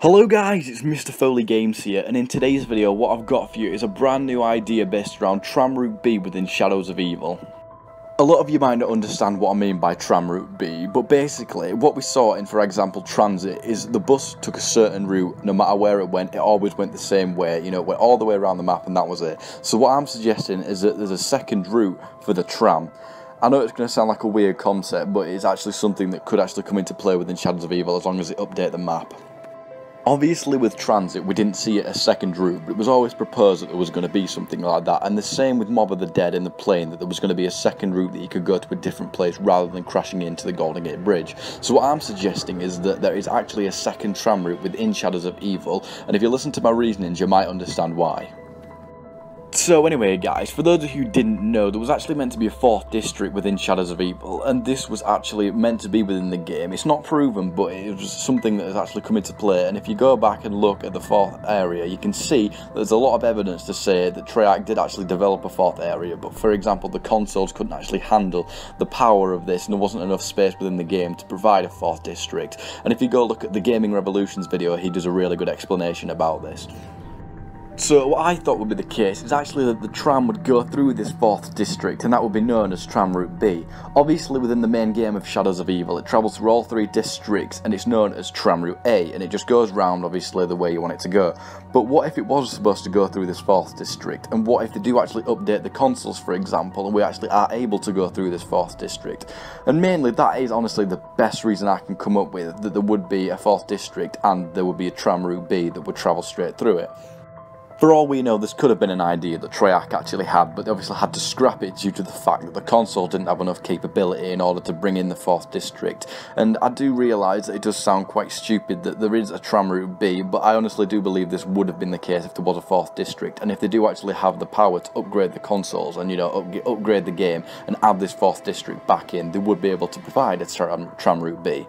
Hello guys, it's Mr. Foley Games here, and in today's video what I've got for you is a brand new idea based around Tram Route B within Shadows of Evil. A lot of you might not understand what I mean by Tram Route B, but basically what we saw in, for example, Transit is the bus took a certain route. No matter where it went always went the same way, you know, it went all the way around the map and that was it. So what I'm suggesting is that there's a second route for the tram. I know it's going to sound like a weird concept, but it's actually something that could actually come into play within Shadows of Evil as long as it update the map. Obviously with Transit we didn't see it as second route, but it was always proposed that there was going to be something like that, and the same with Mob of the Dead in the plane, that there was going to be a second route that you could go to a different place rather than crashing into the Golden Gate Bridge. So what I'm suggesting is that there is actually a second tram route within Shadows of Evil, and if you listen to my reasonings you might understand why. So anyway guys, for those of you who didn't know, there was actually meant to be a 4th district within Shadows of Evil, and this was actually meant to be within the game. It's not proven, but it was something that has actually come into play, and if you go back and look at the 4th area, you can see there's a lot of evidence to say that Treyarch did actually develop a 4th area, but for example the consoles couldn't actually handle the power of this, and there wasn't enough space within the game to provide a 4th district. And if you go look at the TheGamingRevolution's video, he does a really good explanation about this. So what I thought would be the case is actually that the tram would go through this 4th district, and that would be known as Tram Route B. Obviously within the main game of Shadows of Evil it travels through all 3 districts and it's known as Tram Route A, and it just goes round obviously the way you want it to go. But what if it was supposed to go through this 4th district, and what if they do actually update the consoles, for example, and we actually are able to go through this 4th district? And mainly that is honestly the best reason I can come up with, that there would be a 4th district and there would be a Tram Route B that would travel straight through it. For all we know, this could have been an idea that Treyarch actually had, but they obviously had to scrap it due to the fact that the console didn't have enough capability in order to bring in the 4th district. And I do realise that it does sound quite stupid that there is a Tram Route B, but I honestly do believe this would have been the case if there was a 4th district, and if they do actually have the power to upgrade the consoles and, you know, upgrade the game and add this 4th district back in, they would be able to provide a Tram Route B.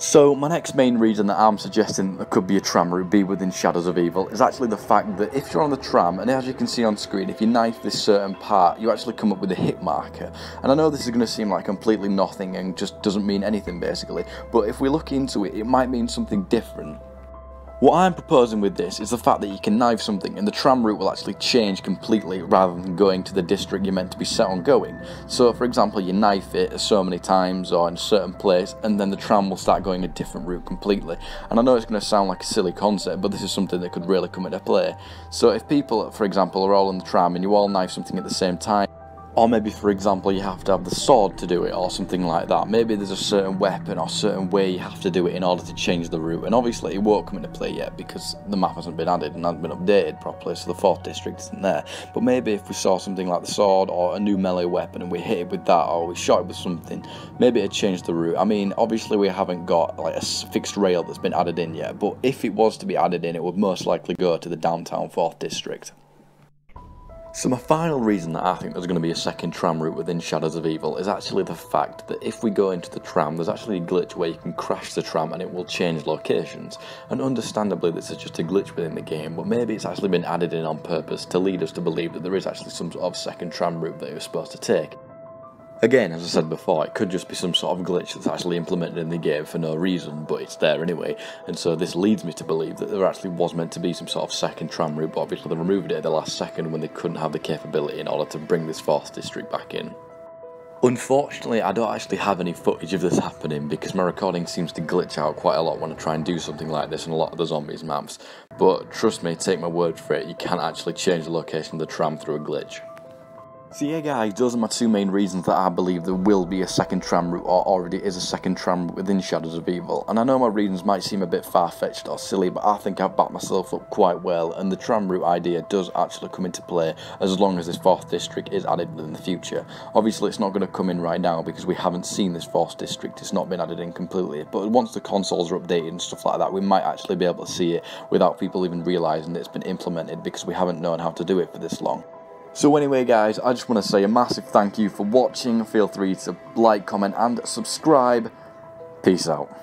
So my next main reason that I'm suggesting that there could be a Tram Route B within Shadows of Evil is actually the fact that if you're on the tram, and as you can see on screen, if you knife this certain part, you actually come up with a hit marker. And I know this is going to seem like completely nothing and just doesn't mean anything basically, but if we look into it, it might mean something different. What I'm proposing with this is the fact that you can knife something and the tram route will actually change completely rather than going to the district you're meant to be set on going. So for example, you knife it so many times or in a certain place and then the tram will start going a different route completely. And I know it's going to sound like a silly concept, but this is something that could really come into play. So if people, for example, are all in the tram and you all knife something at the same time, or maybe, for example, you have to have the sword to do it or something like that. Maybe there's a certain weapon or certain way you have to do it in order to change the route. And obviously it won't come into play yet because the map hasn't been added and hasn't been updated properly, so the 4th district isn't there. But maybe if we saw something like the sword or a new melee weapon and we hit it with that, or we shot it with something, maybe it'd change the route. I mean, obviously we haven't got like a fixed rail that's been added in yet, but if it was to be added in, it would most likely go to the downtown 4th district. So my final reason that I think there's going to be a second tram route within Shadows of Evil is actually the fact that if we go into the tram, there's actually a glitch where you can crash the tram and it will change locations. And understandably this is just a glitch within the game, but maybe it's actually been added in on purpose to lead us to believe that there is actually some sort of second tram route that you're supposed to take. Again, as I said before, it could just be some sort of glitch that's actually implemented in the game for no reason, but it's there anyway, and so this leads me to believe that there actually was meant to be some sort of second tram route, but obviously they removed it at the last second when they couldn't have the capability in order to bring this 4th district back in. Unfortunately, I don't actually have any footage of this happening because my recording seems to glitch out quite a lot when I try and do something like this on a lot of the zombies maps, but trust me, take my word for it, you can actually change the location of the tram through a glitch. So yeah guys, those are my 2 main reasons that I believe there will be a second tram route, or already is a second tram route within Shadows of Evil. And I know my reasons might seem a bit far-fetched or silly, but I think I've backed myself up quite well, and the tram route idea does actually come into play as long as this 4th district is added in the future. Obviously it's not going to come in right now because we haven't seen this 4th district, it's not been added in completely, but once the consoles are updated and stuff like that, we might actually be able to see it without people even realising that it's been implemented because we haven't known how to do it for this long. So anyway guys, I just want to say a massive thank you for watching. Feel free to like, comment and subscribe. Peace out.